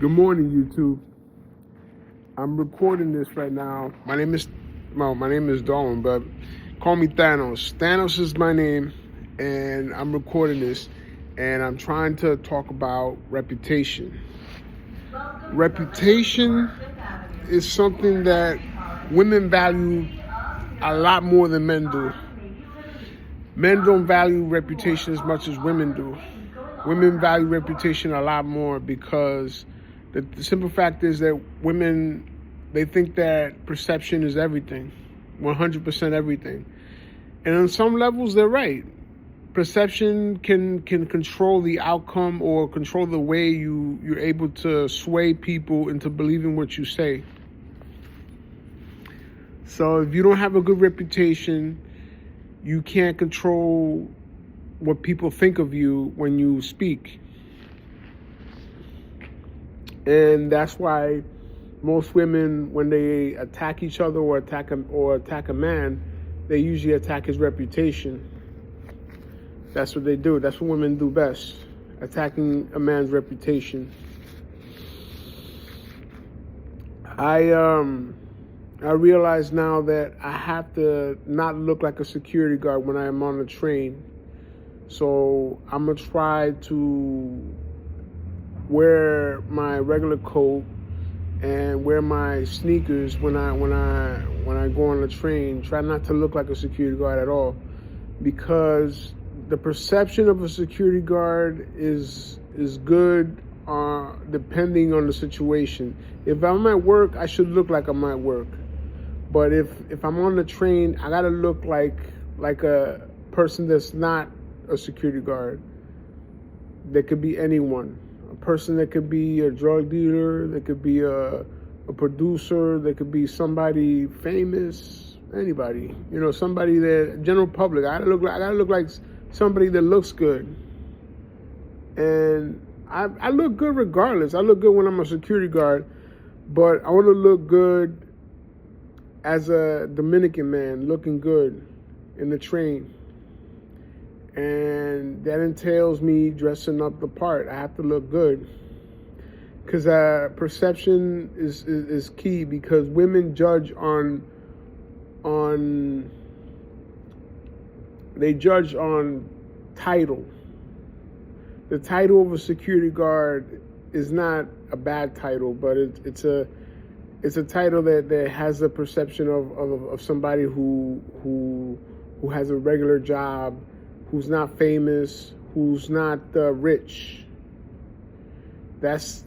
Good morning, YouTube. I'm recording this right now. My name is Darwin, but call me Thanos. Thanos is my name, and I'm recording this, and I'm trying to talk about reputation. Reputation is something that women value a lot more than men do. Men don't value reputation as much as women do. Women value reputation a lot more because the simple fact is that women, they think that perception is everything, 100% everything. And on some levels, they're right. Perception can control the outcome or control the way you're able to sway people into believing what you say. So if you don't have a good reputation, you can't control what people think of you when you speak. And that's why most women, when they attack each other or attack a man, they usually attack his reputation. That's what they do. That's what women do best, attacking a man's reputation. I realize now that I have to not look like a security guard when I am on the train. So I'm gonna try to wear my regular coat and wear my sneakers when I go on the train. Try not to look like a security guard at all, because the perception of a security guard is good depending on the situation. If I'm at work, I should look like I'm at work. But if I'm on the train, I gotta look like a person that's not a security guard. That could be anyone. A person that could be a drug dealer, that could be a producer, that could be somebody famous, anybody. Somebody that general public. I gotta look like somebody that looks good. And I look good regardless. I look good when I'm a security guard, but I want to look good as a Dominican man, looking good in the train. And that entails me dressing up the part. I have to look good, because perception is key, because women judge on title. The title of a security guard is not a bad title, but it's a title that has a perception of somebody who has a regular job, who's not famous, who's not rich. That's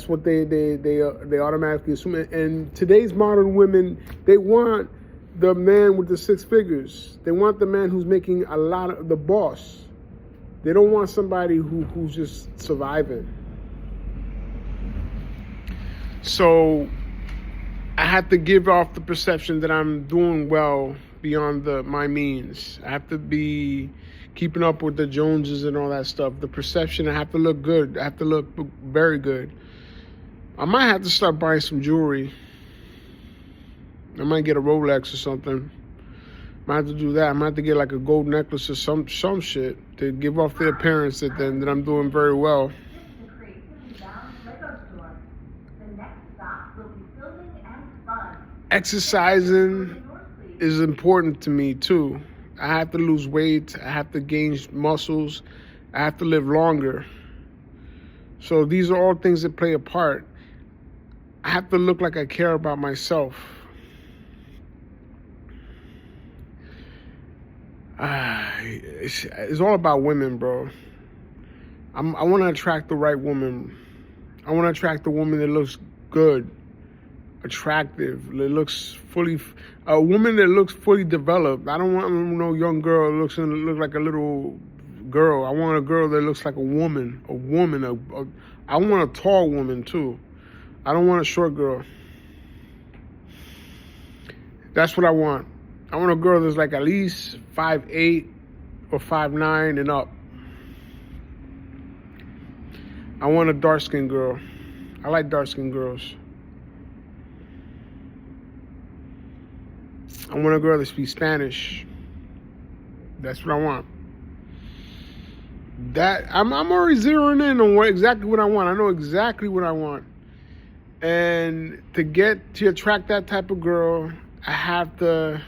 what they automatically assume. And today's modern women, they want the man with the six figures. They want the man who's making a lot of the boss. They don't want somebody who's just surviving. So I have to give off the perception that I'm doing well beyond my means. I have to be keeping up with the Joneses and all that stuff. The perception, I have to look good. I have to look very good. I might have to start buying some jewelry. I might get a Rolex or something. Might have to do that. I might have to get like a gold necklace or some shit to give off the appearance that I'm doing very well. Exercising is important to me too. I have to lose weight. I have to gain muscles. I have to live longer. So these are all things that play a part. I have to look like I care about myself. It's all about women, bro. I want to attract the right woman. I want to attract the woman that looks good, attractive, that looks a woman that looks fully developed. I don't want no young girl that look like a little girl. I want a girl that looks like a woman. I want a tall woman too. I don't want a short girl. That's what I want. I want a girl that's like at least 5'8" or 5'9" and up. I want a dark-skinned girl. I like dark-skinned girls. I want a girl that speaks Spanish. That's what I want. That I'm already zeroing in on exactly what I want. I know exactly what I want. And to attract that type of girl, I have to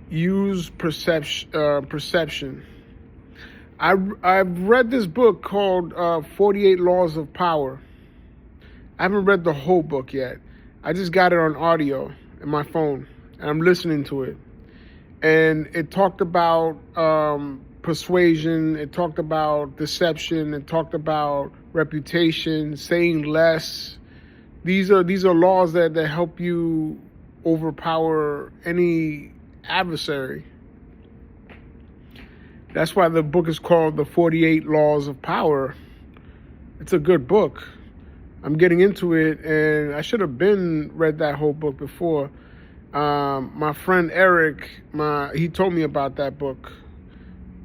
use perception. I've read this book called 48 Laws of Power. I haven't read the whole book yet. I just got it on audio in my phone, and I'm listening to it. And it talked about persuasion, it talked about deception, it talked about reputation, saying less. These are laws that help you overpower any adversary. That's why the book is called The 48 Laws of Power. It's a good book. I'm getting into it, and I should have read that whole book before. My friend Eric, he told me about that book,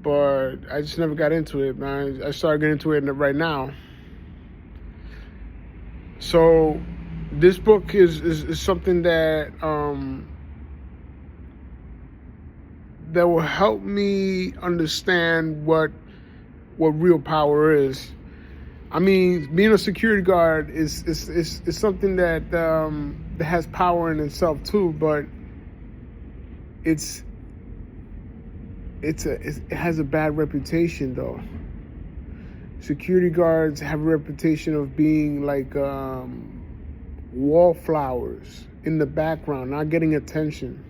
but I just never got into it, man. I started getting into it right now. So this book is something that that will help me understand what real power is. I mean, being a security guard is something that that has power in itself too, but it has a bad reputation though. Security guards have a reputation of being like wallflowers in the background, not getting attention.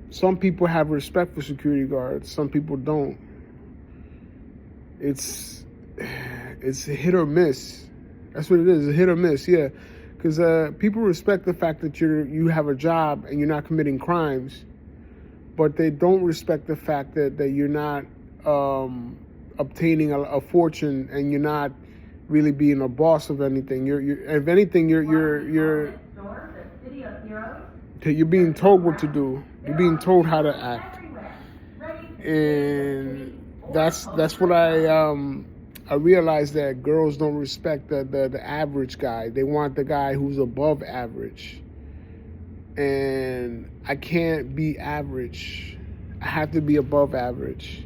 Some people have respect for security guards, some people don't. It's a hit or miss. That's what it is, a hit or miss, yeah. Because people respect the fact that you have a job and you're not committing crimes, but they don't respect the fact that you're not obtaining a fortune, and you're not really being a boss of anything. If anything, you're being told what to do. You're being told how to act, and that's what I realized, that girls don't respect the average guy. They want the guy who's above average. And I can't be average. I have to be above average.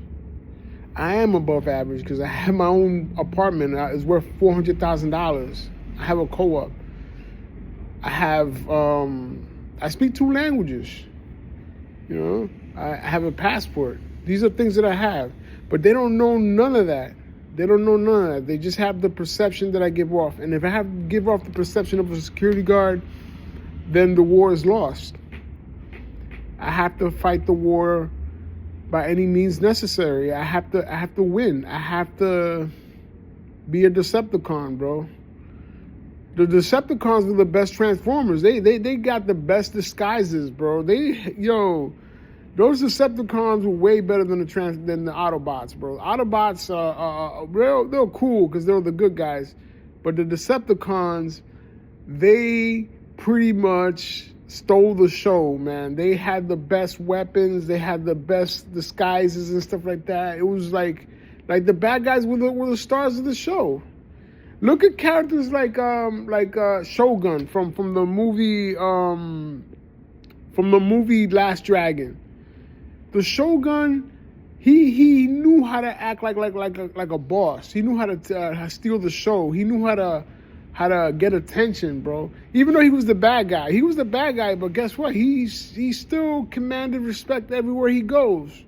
I am above average because I have my own apartment. It's worth $400,000. I have a co-op. I speak 2 languages. You know, I have a passport. These are things that I have. But they don't know none of that. They don't know none of that. They just have the perception that I give off. And if I give off the perception of a security guard, then the war is lost. I have to fight the war by any means necessary. I have to win. I have to be a Decepticon, bro. The Decepticons are the best Transformers. They got the best disguises, bro. Those Decepticons were way better than the Autobots, bro. Autobots they're cool because they're the good guys, but the Decepticons, they pretty much stole the show, man. They had the best weapons, they had the best disguises and stuff like that. It was like the bad guys were the stars of the show. Look at characters like Shogun from the movie Last Dragon. The Shogun, he knew how to act like a boss. He knew how to steal the show. He knew how to get attention, bro. Even though he was the bad guy, but guess what? He still commanded respect everywhere he goes.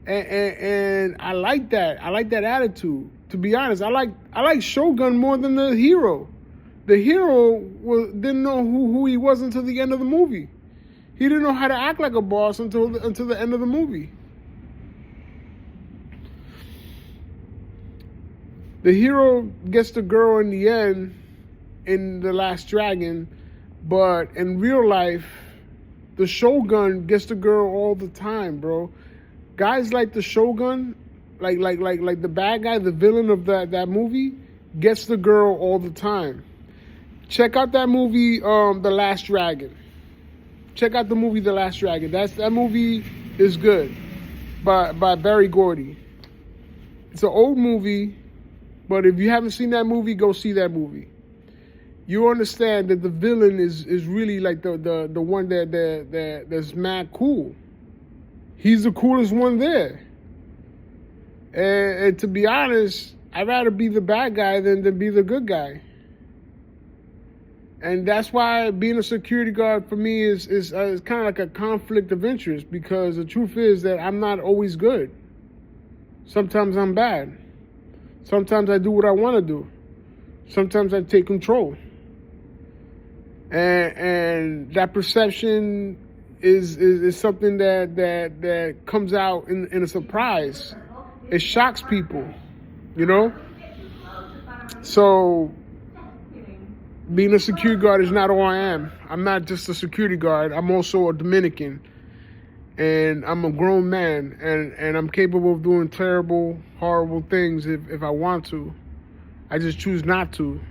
And I like that. I like that attitude. To be honest, I like Shogun more than the hero. The hero didn't know who he was until the end of the movie. He didn't know how to act like a boss until the end of the movie. The hero gets the girl in the end in The Last Dragon, but in real life, the Shogun gets the girl all the time, bro. Guys like the Shogun, like the bad guy, the villain of that movie, gets the girl all the time. Check out that movie, The Last Dragon. Check out the movie The Last Dragon. That movie is good, by Barry Gordy. It's an old movie, but if you haven't seen that movie, go see that movie. You understand that the villain is really like the one that's mad cool. He's the coolest one there. And to be honest, I'd rather be the bad guy than be the good guy. And that's why being a security guard for me is kind of like a conflict of interest, because the truth is that I'm not always good. Sometimes I'm bad. Sometimes I do what I want to do. Sometimes I take control. And that perception is something that comes out in a surprise. It shocks people, you know? So being a security guard is not all I am. I'm not just a security guard. I'm also a Dominican. And I'm a grown man. And I'm capable of doing terrible, horrible things if I want to. I just choose not to.